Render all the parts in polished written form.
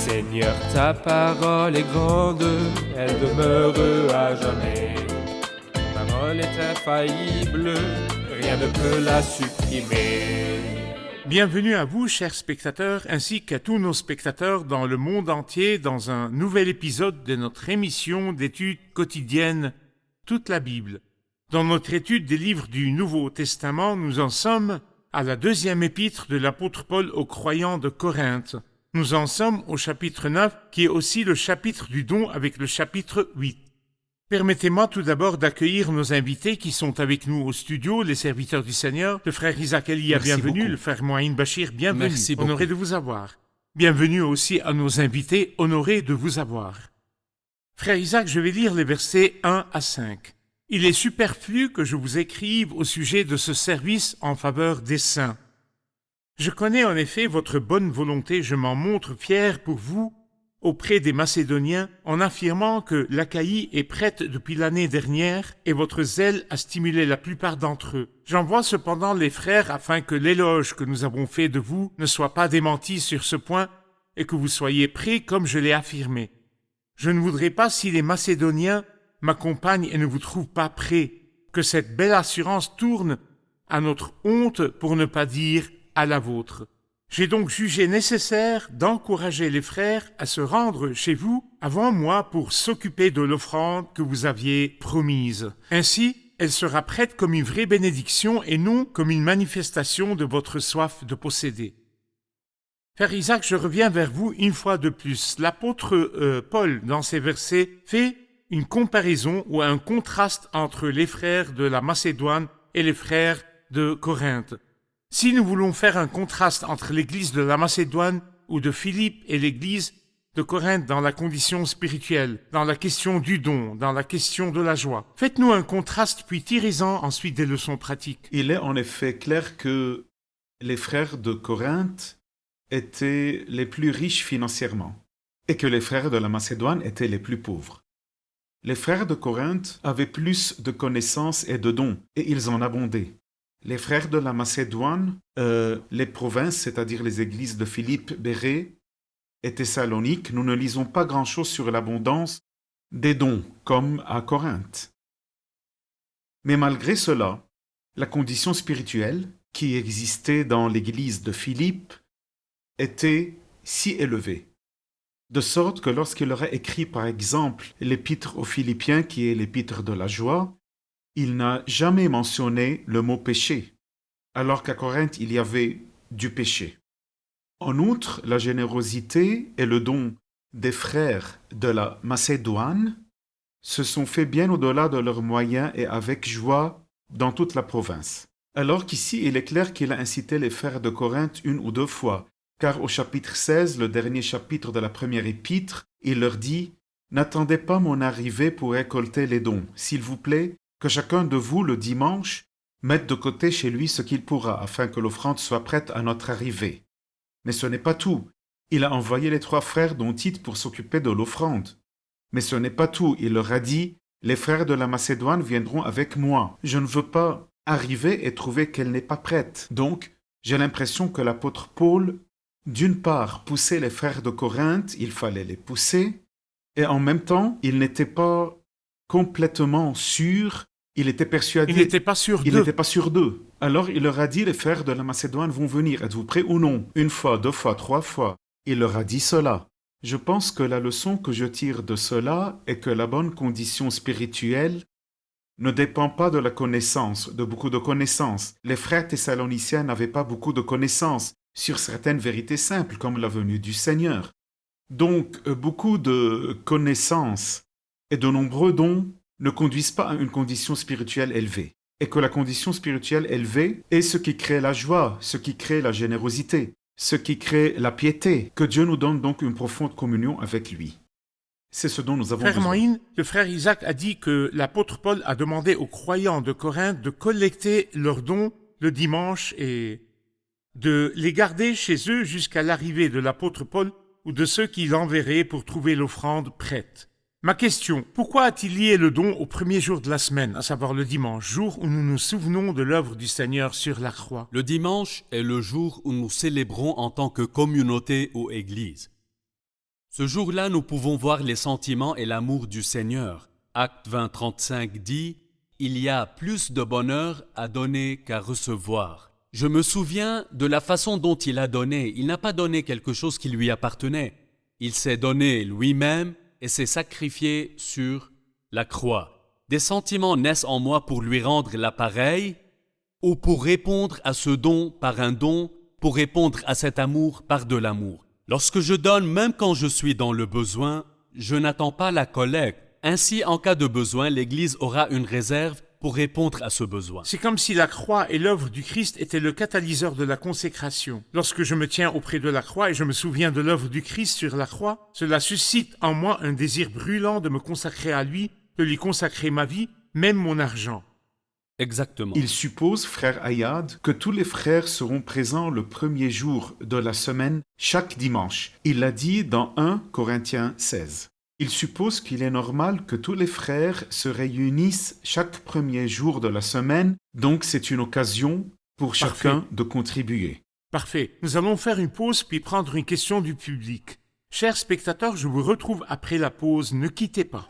Seigneur, ta parole est grande, elle demeure à jamais. Ta parole est infaillible, rien ne peut la supprimer. Bienvenue à vous, chers spectateurs, ainsi qu'à tous nos spectateurs dans le monde entier dans un nouvel épisode de notre émission d'études quotidiennes Toute la Bible. Dans notre étude des livres du Nouveau Testament, nous en sommes à la deuxième épître de l'apôtre Paul aux croyants de Corinthe. Nous en sommes au chapitre 9, qui est aussi le chapitre du don avec le chapitre 8. Permettez-moi tout d'abord d'accueillir nos invités qui sont avec nous au studio, les serviteurs du Seigneur. Le frère Isaac Elia, bienvenue. Beaucoup. Le frère Moïn Bachir, bienvenue. Merci beaucoup. Honoré de vous avoir. Bienvenue aussi à nos invités, honorés de vous avoir. Frère Isaac, je vais lire les versets 1 à 5. Il est superflu que je vous écrive au sujet de ce service en faveur des saints. Je connais en effet votre bonne volonté, je m'en montre fier pour vous auprès des Macédoniens en affirmant que l'Achaïe est prête depuis l'année dernière et votre zèle a stimulé la plupart d'entre eux. J'envoie cependant les frères afin que l'éloge que nous avons fait de vous ne soit pas démenti sur ce point et que vous soyez prêts comme je l'ai affirmé. Je ne voudrais pas, si les Macédoniens m'accompagnent et ne vous trouvent pas prêts, que cette belle assurance tourne à notre honte pour ne pas dire à la vôtre. J'ai donc jugé nécessaire d'encourager les frères à se rendre chez vous avant moi pour s'occuper de l'offrande que vous aviez promise. Ainsi, elle sera prête comme une vraie bénédiction et non comme une manifestation de votre soif de posséder. Frère Isaac, je reviens vers vous une fois de plus. L'apôtre Paul, dans ces versets, fait une comparaison ou un contraste entre les frères de la Macédoine et les frères de Corinthe. Si nous voulons faire un contraste entre l'église de la Macédoine ou de Philippe et l'église de Corinthe dans la condition spirituelle, dans la question du don, dans la question de la joie, faites-nous un contraste puis tirez-en ensuite des leçons pratiques. Il est en effet clair que les frères de Corinthe étaient les plus riches financièrement et que les frères de la Macédoine étaient les plus pauvres. Les frères de Corinthe avaient plus de connaissances et de dons et ils en abondaient. Les frères de la Macédoine, les provinces, c'est-à-dire les églises de Philippe, Bérée et Thessalonique, nous ne lisons pas grand-chose sur l'abondance des dons, comme à Corinthe. Mais malgré cela, la condition spirituelle qui existait dans l'église de Philippe était si élevée, de sorte que lorsqu'il aurait écrit par exemple l'épître aux Philippiens, qui est l'épître de la joie, il n'a jamais mentionné le mot péché, alors qu'à Corinthe il y avait du péché. En outre, la générosité et le don des frères de la Macédoine se sont faits bien au-delà de leurs moyens et avec joie dans toute la province. Alors qu'ici il est clair qu'il a incité les frères de Corinthe une ou deux fois, car au chapitre 16, le dernier chapitre de la première épître, il leur dit « N'attendez pas mon arrivée pour récolter les dons, s'il vous plaît, que chacun de vous, le dimanche, mette de côté chez lui ce qu'il pourra, afin que l'offrande soit prête à notre arrivée. » Mais ce n'est pas tout. Il a envoyé les 3 frères dont Tite pour s'occuper de l'offrande. Mais ce n'est pas tout. Il leur a dit « Les frères de la Macédoine viendront avec moi. Je ne veux pas arriver et trouver qu'elle n'est pas prête. » Donc, j'ai l'impression que l'apôtre Paul, d'une part, poussait les frères de Corinthe, il fallait les pousser, et en même temps, il n'était pas complètement sûr. Il était persuadé. Il n'était pas sûr Il n'était pas sûr d'eux. Alors il leur a dit, les frères de la Macédoine vont venir. Êtes-vous prêts ou non? 1 fois, 2 fois, 3 fois. Il leur a dit cela. Je pense que la leçon que je tire de cela est que la bonne condition spirituelle ne dépend pas de la connaissance, de beaucoup de connaissances. Les frères thessaloniciens n'avaient pas beaucoup de connaissances sur certaines vérités simples, comme la venue du Seigneur. Donc, beaucoup de connaissances et de nombreux dons ne conduisent pas à une condition spirituelle élevée. Et que la condition spirituelle élevée est ce qui crée la joie, ce qui crée la générosité, ce qui crée la piété, que Dieu nous donne donc une profonde communion avec lui. C'est ce dont nous avons Frère besoin. Moïn, le frère Isaac a dit que l'apôtre Paul a demandé aux croyants de Corinthe de collecter leurs dons le dimanche et de les garder chez eux jusqu'à l'arrivée de l'apôtre Paul ou de ceux qui l'enverraient pour trouver l'offrande prête. Ma question, pourquoi a-t-il lié le don au premier jour de la semaine, à savoir le dimanche, jour où nous nous souvenons de l'œuvre du Seigneur sur la croix? Le dimanche est le jour où nous célébrons en tant que communauté ou église. Ce jour-là, nous pouvons voir les sentiments et l'amour du Seigneur. Acte 20, 35 dit « Il y a plus de bonheur à donner qu'à recevoir ». Je me souviens de la façon dont il a donné. Il n'a pas donné quelque chose qui lui appartenait. Il s'est donné lui-même et s'est sacrifié sur la croix. Des sentiments naissent en moi pour lui rendre l'appareil ou pour répondre à ce don par un don, pour répondre à cet amour par de l'amour. Lorsque je donne, même quand je suis dans le besoin, je n'attends pas la collecte. Ainsi, en cas de besoin, l'Église aura une réserve pour répondre à ce besoin. C'est comme si la croix et l'œuvre du Christ étaient le catalyseur de la consécration. Lorsque je me tiens auprès de la croix et je me souviens de l'œuvre du Christ sur la croix, cela suscite en moi un désir brûlant de me consacrer à lui, de lui consacrer ma vie, même mon argent. Exactement. Il suppose, frère Ayad, que tous les frères seront présents le premier jour de la semaine, chaque dimanche. Il l'a dit dans 1 Corinthiens 16. Il suppose qu'il est normal que tous les frères se réunissent chaque premier jour de la semaine, donc c'est une occasion pour chacun de contribuer. Parfait. Nous allons faire une pause puis prendre une question du public. Chers spectateurs, je vous retrouve après la pause. Ne quittez pas.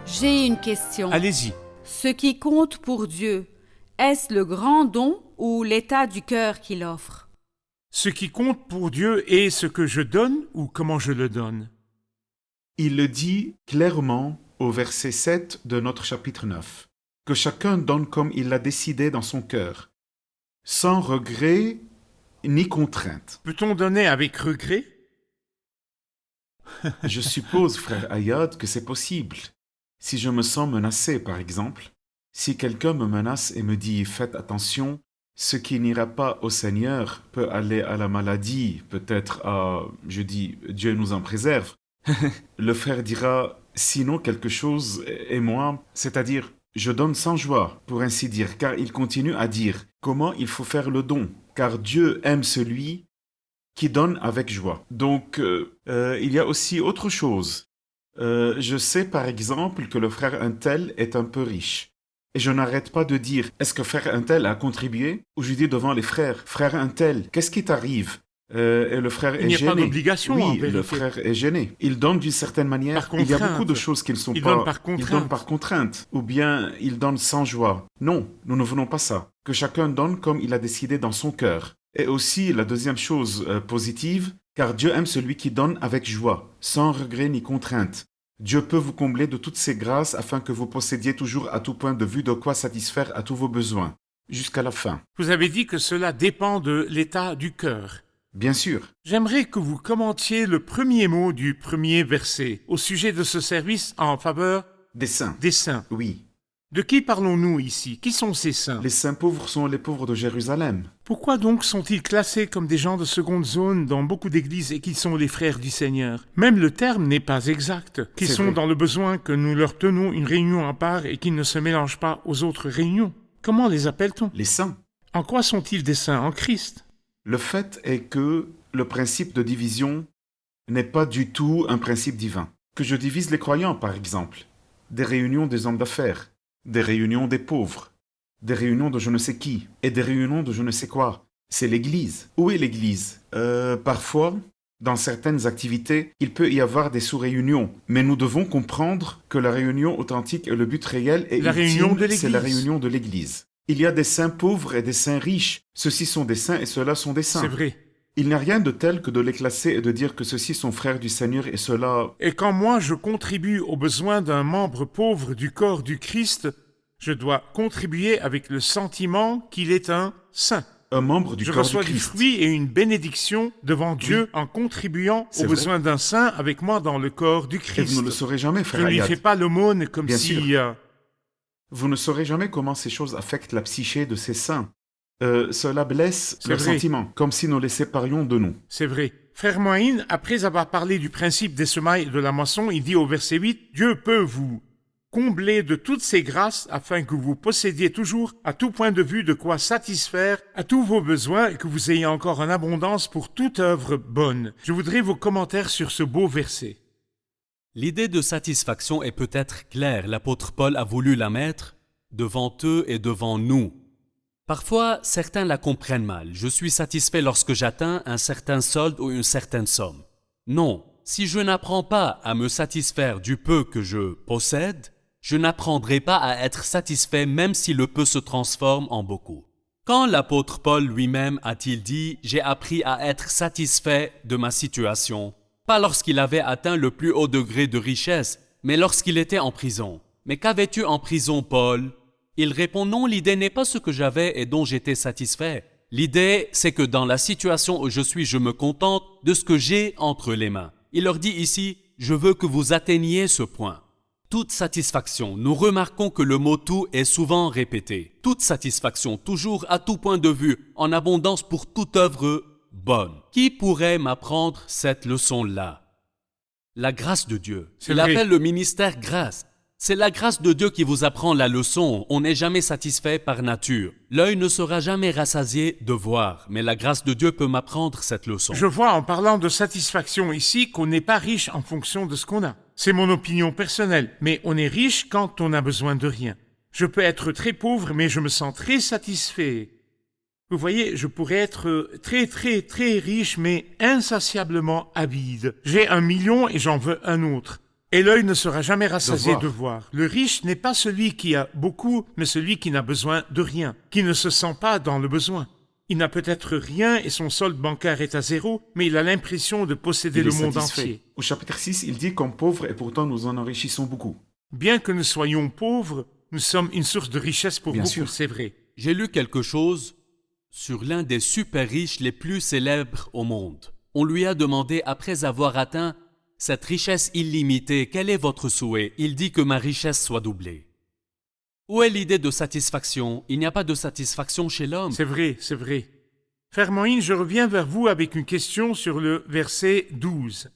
J'ai une question. Allez-y. Ce qui compte pour Dieu, est-ce le grand don ou l'état du cœur qu'il offre? Ce qui compte pour Dieu est ce que je donne ou comment je le donne. Il le dit clairement au verset 7 de notre chapitre 9, que chacun donne comme il l'a décidé dans son cœur, sans regret ni contrainte. Peut-on donner avec regret? Je suppose, frère Ayad, que c'est possible. Si je me sens menacé, par exemple, si quelqu'un me menace et me dit « faites attention », ce qui n'ira pas au Seigneur peut aller à la maladie, peut-être à, je dis, Dieu nous en préserve. Le frère dira « sinon quelque chose est moi », c'est-à-dire « je donne sans joie », pour ainsi dire, car il continue à dire comment il faut faire le don, car Dieu aime celui qui donne avec joie. Donc, il y a aussi autre chose. Je sais par exemple que le frère untel est un peu riche. Et je n'arrête pas de dire, est-ce que frère untel a contribué? Ou je dis devant les frères, frère untel, qu'est-ce qui t'arrive? Et le frère est gêné. Il n'y a pas d'obligation, en Oui, vérité. le frère est gêné. Il donne d'une certaine manière. Par Il y a contrainte. beaucoup de choses qui ne sont Il pas... donne par contrainte. Il donne par contrainte. Ou bien il donne sans joie. Non, nous ne voulons pas ça. Que chacun donne comme il a décidé dans son cœur. Et aussi, la deuxième chose positive, car Dieu aime celui qui donne avec joie, sans regret ni contrainte. Dieu peut vous combler de toutes ses grâces afin que vous possédiez toujours à tout point de vue de quoi satisfaire à tous vos besoins, jusqu'à la fin. Vous avez dit que cela dépend de l'état du cœur. Bien sûr, J'aimerais que vous commentiez le premier mot du premier verset au sujet de ce service en faveur des saints. des saints. Oui, De qui parlons-nous ici? Qui sont ces saints? les saints pauvres sont les pauvres de Jérusalem. Pourquoi donc sont-ils classés comme des gens de seconde zone dans beaucoup d'églises et qu'ils sont les frères du Seigneur? Même le terme n'est pas exact. Qu'ils C'est sont vrai. dans le besoin que nous leur tenons une réunion à part et qu'ils ne se mélangent pas aux autres réunions. Comment les appelle-t-on? Les saints. En quoi sont-ils des saints? En Christ. Le fait est que le principe de division n'est pas du tout un principe divin. Que je divise les croyants, par exemple. Des réunions des hommes d'affaires, des réunions des pauvres, des réunions de je ne sais qui, et des réunions de je ne sais quoi. C'est l'Église. Où est l'Église? Parfois, dans certaines activités, il peut y avoir des sous-réunions. Mais nous devons comprendre que la réunion authentique et le but réel et La réunion de c'est la l'Église. réunion de l'Église. Il y a des saints pauvres et des saints riches. Ceux-ci sont des saints et ceux-là sont des saints. C'est vrai. Il n'y a rien de tel que de les classer et de dire que ceux-ci sont frères du Seigneur et ceux-là... Et quand moi je contribue aux besoins d'un membre pauvre du corps du Christ, je dois contribuer avec le sentiment qu'il est un saint. Un membre du Je corps reçois du du Christ. fruit et une bénédiction devant Dieu en contribuant C'est aux vrai. besoins d'un saint avec moi dans le corps du Et Christ. vous ne le saurez jamais, Je frère ne lui Ayad. fais pas l'aumône comme Bien si... sûr. Vous ne saurez jamais comment ces choses affectent la psyché de ces saints. Cela blesse C'est leurs vrai. sentiments, comme si nous les séparions de nous. C'est vrai. Frère Moïne, après avoir parlé du principe des semailles et de la moisson, il dit au verset 8, Dieu peut vous comblé de toutes ces grâces afin que vous possédiez toujours à tout point de vue de quoi satisfaire à tous vos besoins et que vous ayez encore en abondance pour toute œuvre bonne. Je voudrais vos commentaires sur ce beau verset. L'idée de satisfaction est peut-être claire. L'apôtre Paul a voulu la mettre devant eux et devant nous. Parfois, certains la comprennent mal. Je suis satisfait lorsque j'atteins un certain solde ou une certaine somme. Non, si je n'apprends pas à me satisfaire du peu que je possède, je n'apprendrai pas à être satisfait même si le peu se transforme en beaucoup. Quand l'apôtre Paul lui-même a-t-il dit « J'ai appris à être satisfait de ma situation », pas lorsqu'il avait atteint le plus haut degré de richesse, mais lorsqu'il était en prison. Mais qu'avais-tu en prison, Paul? Il répond « Non, l'idée n'est pas ce que j'avais et dont j'étais satisfait. L'idée, c'est que dans la situation où je suis, je me contente de ce que j'ai entre les mains. » Il leur dit ici « Je veux que vous atteigniez ce point. » Toute satisfaction, nous remarquons que le mot « tout » est souvent répété. Toute satisfaction, toujours à tout point de vue, en abondance pour toute œuvre bonne. Qui pourrait m'apprendre cette leçon-là? La grâce de Dieu. Il appelle le ministère grâce. C'est la grâce de Dieu qui vous apprend la leçon. On n'est jamais satisfait par nature. L'œil ne sera jamais rassasié de voir, mais la grâce de Dieu peut m'apprendre cette leçon. Je vois en parlant de satisfaction ici qu'on n'est pas riche en fonction de ce qu'on a. C'est mon opinion personnelle, mais on est riche quand on n'a besoin de rien. Je peux être très pauvre, mais je me sens très satisfait. Vous voyez, je pourrais être très riche, mais insatiablement avide. J'ai 1 million et j'en veux un autre. Et l'œil ne sera jamais rassasié de voir. Le riche n'est pas celui qui a beaucoup, mais celui qui n'a besoin de rien, qui ne se sent pas dans le besoin. Il n'a peut-être rien et son solde bancaire est à 0, mais il a l'impression de posséder le monde entier. Au chapitre 6, il dit comme pauvres et pourtant nous en enrichissons beaucoup. Bien que nous soyons pauvres, nous sommes une source de richesse pour Bien beaucoup, sûr. c'est vrai. J'ai lu quelque chose sur l'un des super riches les plus célèbres au monde. On lui a demandé, après avoir atteint cette richesse illimitée, quel est votre souhait? Il dit que ma richesse soit doublée. Où est l'idée de satisfaction? Il n'y a pas de satisfaction chez l'homme. C'est vrai, c'est vrai. Frère Moïse, je reviens vers vous avec une question sur le verset 12.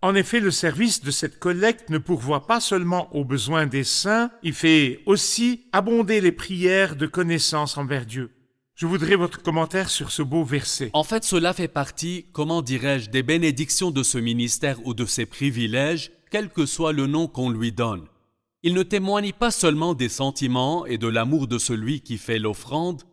En effet, le service de cette collecte ne pourvoit pas seulement aux besoins des saints, il fait aussi abonder les prières de connaissance envers Dieu. Je voudrais votre commentaire sur ce beau verset. En fait, cela fait partie, comment dirais-je, des bénédictions de ce ministère ou de ses privilèges, quel que soit le nom qu'on lui donne. Il ne témoigne pas seulement des sentiments et de l'amour de celui qui fait l'offrande,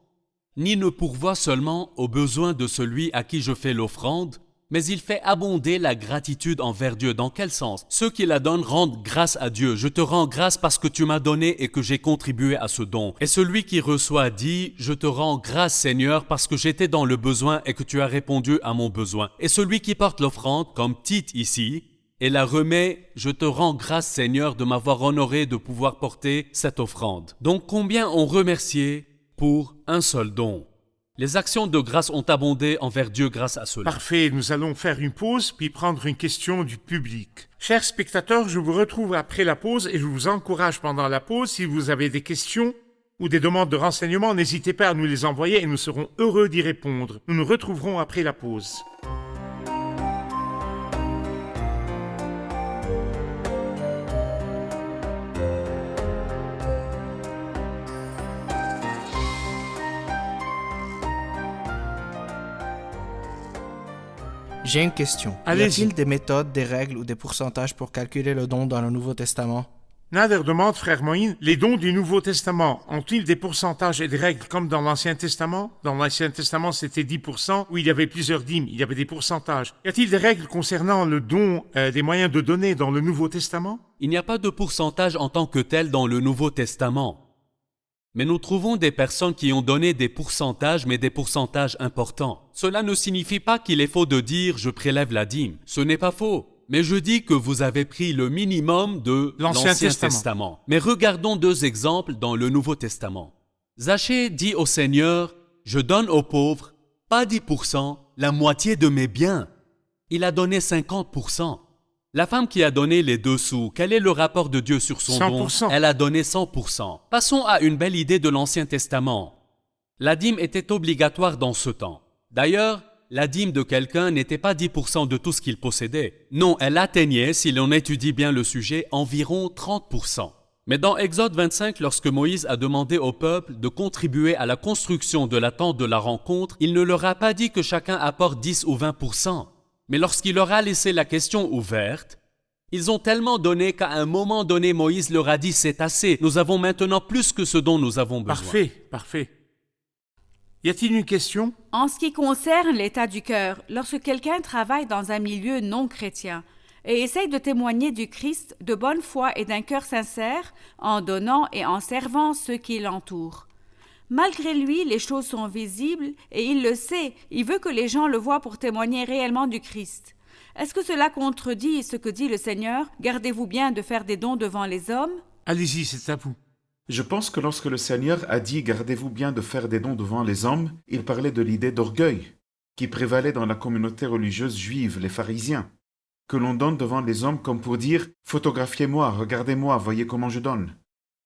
ni ne pourvoit seulement aux besoins de celui à qui je fais l'offrande, mais il fait abonder la gratitude envers Dieu. Dans quel sens? Ceux qui la donnent rendent grâce à Dieu. Je te rends grâce parce que tu m'as donné et que j'ai contribué à ce don. Et celui qui reçoit dit, je te rends grâce Seigneur parce que j'étais dans le besoin et que tu as répondu à mon besoin. Et celui qui porte l'offrande, comme Tite ici, et la remet, je te rends grâce Seigneur de m'avoir honoré de pouvoir porter cette offrande. Donc combien ont remercié pour un seul don? Les actions de grâce ont abondé envers Dieu grâce à cela. Parfait, nous allons faire une pause puis prendre une question du public. Chers spectateurs, je vous retrouve après la pause et je vous encourage pendant la pause, si vous avez des questions ou des demandes de renseignements, n'hésitez pas à nous les envoyer et nous serons heureux d'y répondre. Nous nous retrouverons après la pause. J'ai une question. Y Allez-y. a-t-il des méthodes, des règles ou des pourcentages pour calculer le don dans le Nouveau Testament? Nader demande, frère Moïse, les dons du Nouveau Testament ont-ils des pourcentages et des règles comme dans l'Ancien Testament? Dans l'Ancien Testament, c'était 10%, où il y avait plusieurs dîmes, il y avait des pourcentages. Y a-t-il des règles concernant le don des moyens de donner dans le Nouveau Testament? Il n'y a pas de pourcentage en tant que tel dans le Nouveau Testament. Mais nous trouvons des personnes qui ont donné des pourcentages, mais des pourcentages importants. Cela ne signifie pas qu'il est faux de dire « je prélève la dîme ». Ce n'est pas faux. Mais je dis que vous avez pris le minimum de l'Ancien Testament. Mais regardons 2 exemples dans le Nouveau Testament. Zachée dit au Seigneur « je donne aux pauvres, pas 10%, la moitié de mes biens ». Il a donné 50%. La femme qui a donné les 2 sous, quel est le rapport de Dieu sur son 100%. don? Elle a donné 100%. Passons à une belle idée de l'Ancien Testament. La dîme était obligatoire dans ce temps. D'ailleurs, la dîme de quelqu'un n'était pas 10% de tout ce qu'il possédait. Non, elle atteignait, si l'on étudie bien le sujet, environ 30%. Mais dans Exode 25, lorsque Moïse a demandé au peuple de contribuer à la construction de la tente de la rencontre, il ne leur a pas dit que chacun apporte 10 ou 20%. Mais lorsqu'il leur a laissé la question ouverte, ils ont tellement donné qu'à un moment donné, Moïse leur a dit « C'est assez, nous avons maintenant plus que ce dont nous avons besoin. » Parfait. Y a-t-il une question? En ce qui concerne l'état du cœur, lorsque quelqu'un travaille dans un milieu non chrétien et essaye de témoigner du Christ de bonne foi et d'un cœur sincère en donnant et en servant ceux qui l'entourent. Malgré lui, les choses sont visibles et il le sait, il veut que les gens le voient pour témoigner réellement du Christ. Est-ce que cela contredit ce que dit le Seigneur? Gardez-vous bien de faire des dons devant les hommes? Allez-y, c'est à vous. Je pense que lorsque le Seigneur a dit « Gardez-vous bien de faire des dons devant les hommes », il parlait de l'idée d'orgueil qui prévalait dans la communauté religieuse juive, les pharisiens, que l'on donne devant les hommes comme pour dire « Photographiez-moi, regardez-moi, voyez comment je donne ».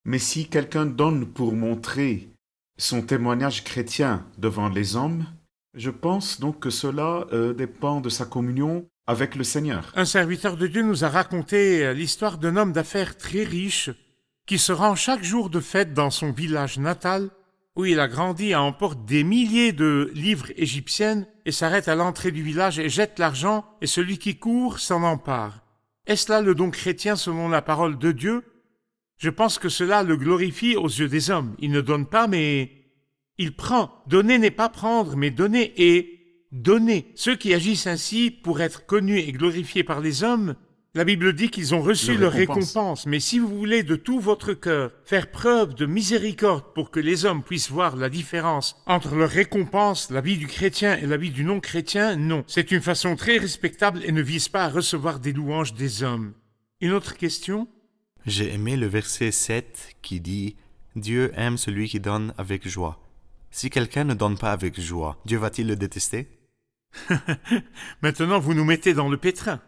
Mais si quelqu'un donne pour montrer son témoignage chrétien devant les hommes, je pense donc que cela dépend de sa communion avec le Seigneur. Un serviteur de Dieu nous a raconté l'histoire d'un homme d'affaires très riche qui se rend chaque jour de fête dans son village natal, où il a grandi, emporte des milliers de livres égyptiennes et s'arrête à l'entrée du village et jette l'argent, et celui qui court s'en empare. Est-ce là le don chrétien selon la parole de Dieu? Je pense que cela le glorifie aux yeux des hommes. Il ne donne pas, mais il prend. Donner n'est pas prendre, mais donner et donner. Ceux qui agissent ainsi pour être connus et glorifiés par les hommes, la Bible dit qu'ils ont reçu leur récompense. Mais si vous voulez de tout votre cœur faire preuve de miséricorde pour que les hommes puissent voir la différence entre leur récompense, la vie du chrétien et la vie du non-chrétien, non. C'est une façon très respectable et ne vise pas à recevoir des louanges des hommes. Une autre question? J'ai aimé le verset 7 qui dit « Dieu aime celui qui donne avec joie ». Si quelqu'un ne donne pas avec joie, Dieu va-t-il le détester? Maintenant, vous nous mettez dans le pétrin.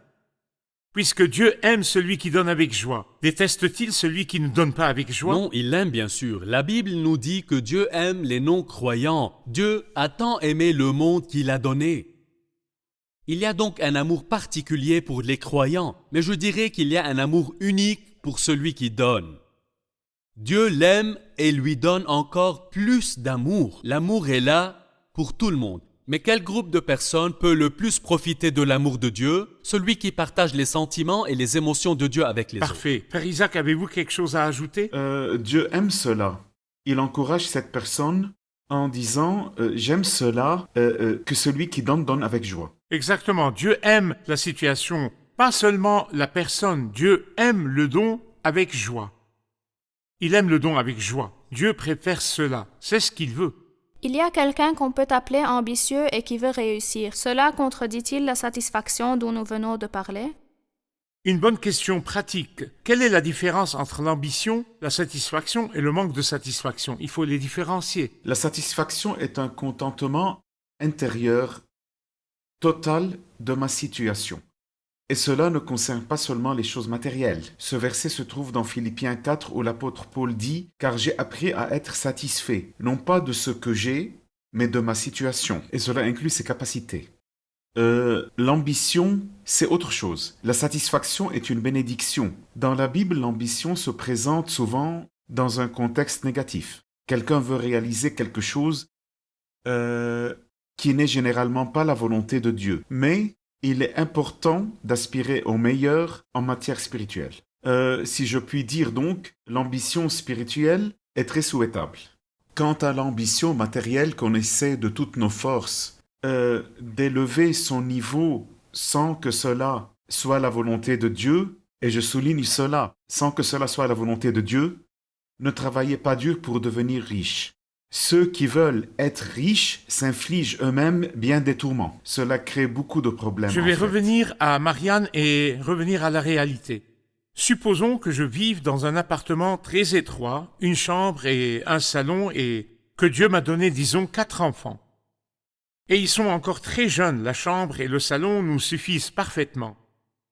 Puisque Dieu aime celui qui donne avec joie, déteste-t-il celui qui ne donne pas avec joie? Non, il l'aime bien sûr. La Bible nous dit que Dieu aime les non-croyants. Dieu a tant aimé le monde qu'il a donné. Il y a donc un amour particulier pour les croyants, mais je dirais qu'il y a un amour unique pour celui qui donne. Dieu l'aime et lui donne encore plus d'amour. L'amour est là pour tout le monde. Mais quel groupe de personnes peut le plus profiter de l'amour de Dieu? Celui qui partage les sentiments et les émotions de Dieu avec les autres. Parfait. Père Isaac, avez-vous quelque chose à ajouter? Dieu aime cela. Il encourage cette personne en disant « J'aime cela, que celui qui donne avec joie ». Exactement. Dieu aime la situation, pas seulement la personne. Dieu aime le don avec joie. Il aime le don avec joie. Dieu préfère cela. C'est ce qu'il veut. Il y a quelqu'un qu'on peut appeler ambitieux et qui veut réussir. Cela contredit-il la satisfaction dont nous venons de parler? Une bonne question pratique. Quelle est la différence entre l'ambition, la satisfaction et le manque de satisfaction? Il faut les différencier. La satisfaction est un contentement intérieur total de ma situation. Et cela ne concerne pas seulement les choses matérielles. Ce verset se trouve dans Philippiens 4 où l'apôtre Paul dit « Car j'ai appris à être satisfait, non pas de ce que j'ai, mais de ma situation. » Et cela inclut ses capacités. L'ambition, c'est autre chose. La satisfaction est une bénédiction. Dans la Bible, l'ambition se présente souvent dans un contexte négatif. Quelqu'un veut réaliser quelque chose qui n'est généralement pas la volonté de Dieu. Mais il est important d'aspirer au meilleur en matière spirituelle. Si je puis dire donc, l'ambition spirituelle est très souhaitable. Quant à l'ambition matérielle qu'on essaie de toutes nos forces d'élever son niveau sans que cela soit la volonté de Dieu, et je souligne cela, sans que cela soit la volonté de Dieu, ne travaillez pas dur pour devenir riche. Ceux qui veulent être riches s'infligent eux-mêmes bien des tourments. Cela crée beaucoup de problèmes. Je vais revenir à Marianne et revenir à la réalité. Supposons que je vive dans un appartement très étroit, une chambre et un salon, et que Dieu m'a donné, disons, 4 enfants. Et ils sont encore très jeunes, la chambre et le salon nous suffisent parfaitement.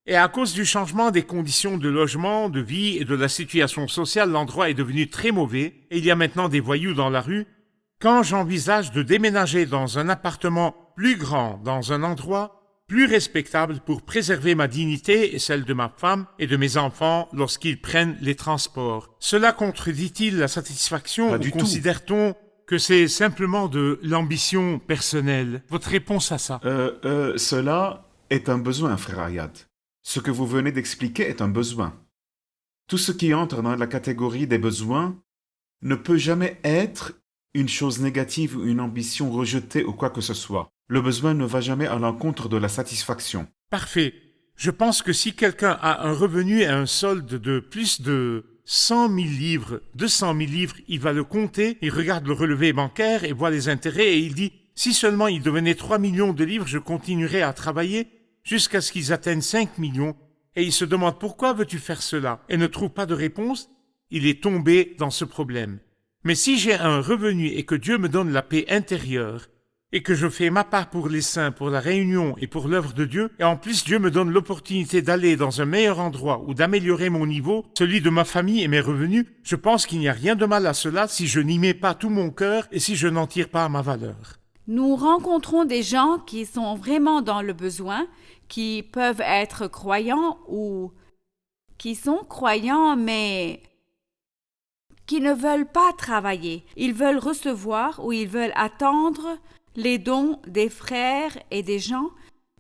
Et à cause du changement des conditions de logement, de vie et de la situation sociale, l'endroit est devenu très mauvais et il y a maintenant des voyous dans la rue. Quand j'envisage de déménager dans un appartement plus grand, dans un endroit plus respectable pour préserver ma dignité et celle de ma femme et de mes enfants lorsqu'ils prennent les transports. Cela contredit-il la satisfaction Pas ou du tout. considère-t-on que c'est simplement de l'ambition personnelle? Votre réponse à ça? Cela est un besoin, frère Ayad. Ce que vous venez d'expliquer est un besoin. Tout ce qui entre dans la catégorie des besoins ne peut jamais être une chose négative ou une ambition rejetée ou quoi que ce soit. Le besoin ne va jamais à l'encontre de la satisfaction. Parfait. Je pense que si quelqu'un a un revenu et un solde de plus de 100 000 livres, 200 000 livres, il va le compter, il regarde le relevé bancaire et voit les intérêts et il dit « Si seulement il devenait 3 millions de livres, je continuerais à travailler jusqu'à ce qu'ils atteignent 5 millions. » Et il se demande « Pourquoi veux-tu faire cela ?» et ne trouve pas de réponse. Il est tombé dans ce problème. Mais si j'ai un revenu et que Dieu me donne la paix intérieure, et que je fais ma part pour les saints, pour la réunion et pour l'œuvre de Dieu, et en plus Dieu me donne l'opportunité d'aller dans un meilleur endroit ou d'améliorer mon niveau, celui de ma famille et mes revenus, je pense qu'il n'y a rien de mal à cela si je n'y mets pas tout mon cœur et si je n'en tire pas ma valeur. Nous rencontrons des gens qui sont vraiment dans le besoin, qui peuvent être croyants ou qui sont croyants mais qui ne veulent pas travailler. Ils veulent recevoir ou ils veulent attendre les dons des frères et des gens,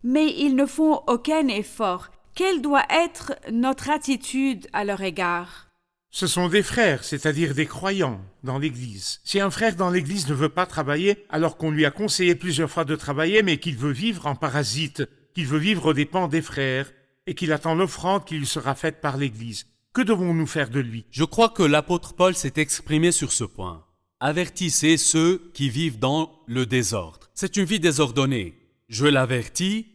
mais ils ne font aucun effort. Quelle doit être notre attitude à leur égard? Ce sont des frères, c'est-à-dire des croyants dans l'Église. Si un frère dans l'Église ne veut pas travailler, alors qu'on lui a conseillé plusieurs fois de travailler, mais qu'il veut vivre en parasite, qu'il veut vivre aux dépens des frères, et qu'il attend l'offrande qui lui sera faite par l'Église, que devons-nous faire de lui? Je crois que l'apôtre Paul s'est exprimé sur ce point. Avertissez ceux qui vivent dans le désordre. C'est une vie désordonnée. Je l'avertis,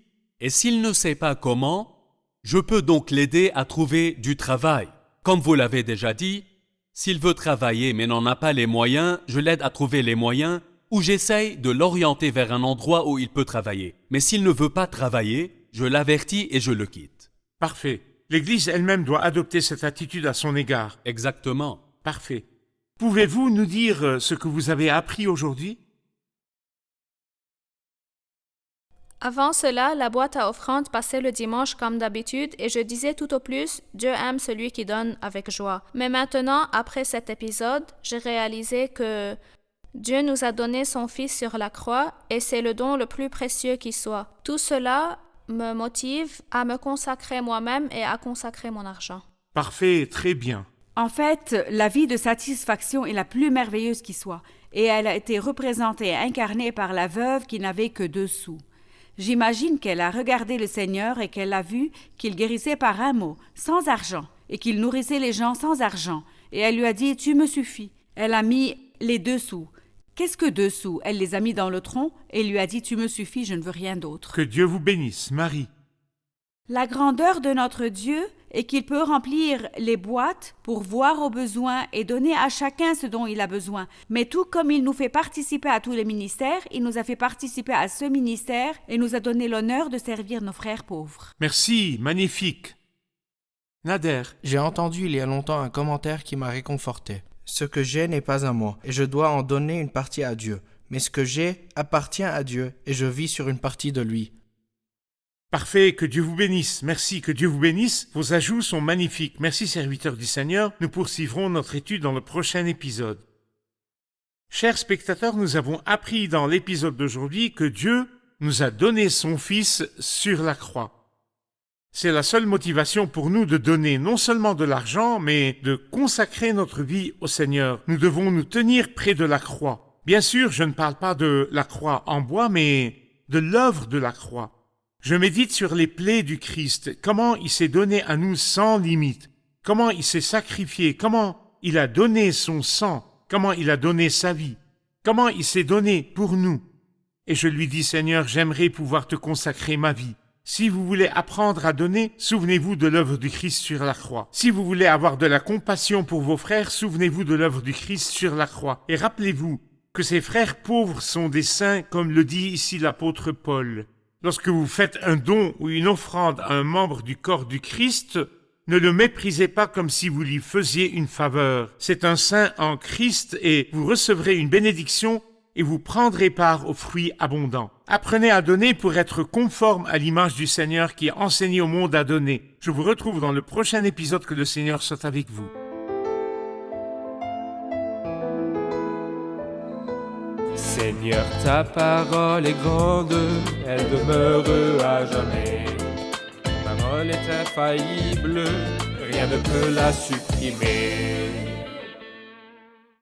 et s'il ne sait pas comment, je peux donc l'aider à trouver du travail. Comme vous l'avez déjà dit, s'il veut travailler mais n'en a pas les moyens, je l'aide à trouver les moyens ou j'essaye de l'orienter vers un endroit où il peut travailler. Mais s'il ne veut pas travailler, je l'avertis et je le quitte. Parfait. L'Église elle-même doit adopter cette attitude à son égard. Exactement. Parfait. Pouvez-vous nous dire ce que vous avez appris aujourd'hui? Avant cela, la boîte à offrande passait le dimanche comme d'habitude et je disais tout au plus « Dieu aime celui qui donne avec joie ». Mais maintenant, après cet épisode, j'ai réalisé que Dieu nous a donné son Fils sur la croix et c'est le don le plus précieux qui soit. Tout cela me motive à me consacrer moi-même et à consacrer mon argent. Parfait, très bien. En fait, la vie de satisfaction est la plus merveilleuse qui soit, et elle a été représentée et incarnée par la veuve qui n'avait que 2 sous. J'imagine qu'elle a regardé le Seigneur et qu'elle a vu qu'il guérissait par un mot, sans argent, et qu'il nourrissait les gens sans argent. Et elle lui a dit « Tu me suffis ». Elle a mis les 2 sous. Qu'est-ce que 2 sous? Elle les a mis dans le tronc et lui a dit « Tu me suffis, je ne veux rien d'autre ». Que Dieu vous bénisse, Marie. La grandeur de notre Dieu est qu'il peut remplir les boîtes pour voir aux besoins et donner à chacun ce dont il a besoin. Mais tout comme il nous fait participer à tous les ministères, il nous a fait participer à ce ministère et nous a donné l'honneur de servir nos frères pauvres. Merci, magnifique. Nader, J'ai entendu il y a longtemps un commentaire qui m'a réconforté. Ce que j'ai n'est pas à moi, et je dois en donner une partie à Dieu. Mais ce que j'ai appartient à Dieu, et je vis sur une partie de lui. parfait, que Dieu vous bénisse. Merci, que Dieu vous bénisse. Vos ajouts sont magnifiques. Merci, serviteurs du Seigneur. Nous poursuivrons notre étude dans le prochain épisode. Chers spectateurs, nous avons appris dans l'épisode d'aujourd'hui que Dieu nous a donné son Fils sur la croix. C'est la seule motivation pour nous de donner non seulement de l'argent, mais de consacrer notre vie au Seigneur. Nous devons nous tenir près de la croix. Bien sûr, je ne parle pas de la croix en bois, mais de l'œuvre de la croix. Je médite sur les plaies du Christ, comment il s'est donné à nous sans limite, comment il s'est sacrifié, comment il a donné son sang, comment il a donné sa vie, comment il s'est donné pour nous. Et je lui dis, Seigneur, j'aimerais pouvoir te consacrer ma vie. Si vous voulez apprendre à donner, souvenez-vous de l'œuvre du Christ sur la croix. Si vous voulez avoir de la compassion pour vos frères, souvenez-vous de l'œuvre du Christ sur la croix. Et rappelez-vous que ces frères pauvres sont des saints, comme le dit ici l'apôtre Paul. Lorsque vous faites un don ou une offrande à un membre du corps du Christ, ne le méprisez pas comme si vous lui faisiez une faveur. C'est un saint en Christ et vous recevrez une bénédiction et vous prendrez part aux fruits abondants. Apprenez à donner pour être conforme à l'image du Seigneur qui a enseigné au monde à donner. Je vous retrouve dans le prochain épisode. Que le Seigneur soit avec vous. Seigneur, ta parole est grande, elle demeure à jamais. Ta parole est infaillible, rien ne peut la supprimer.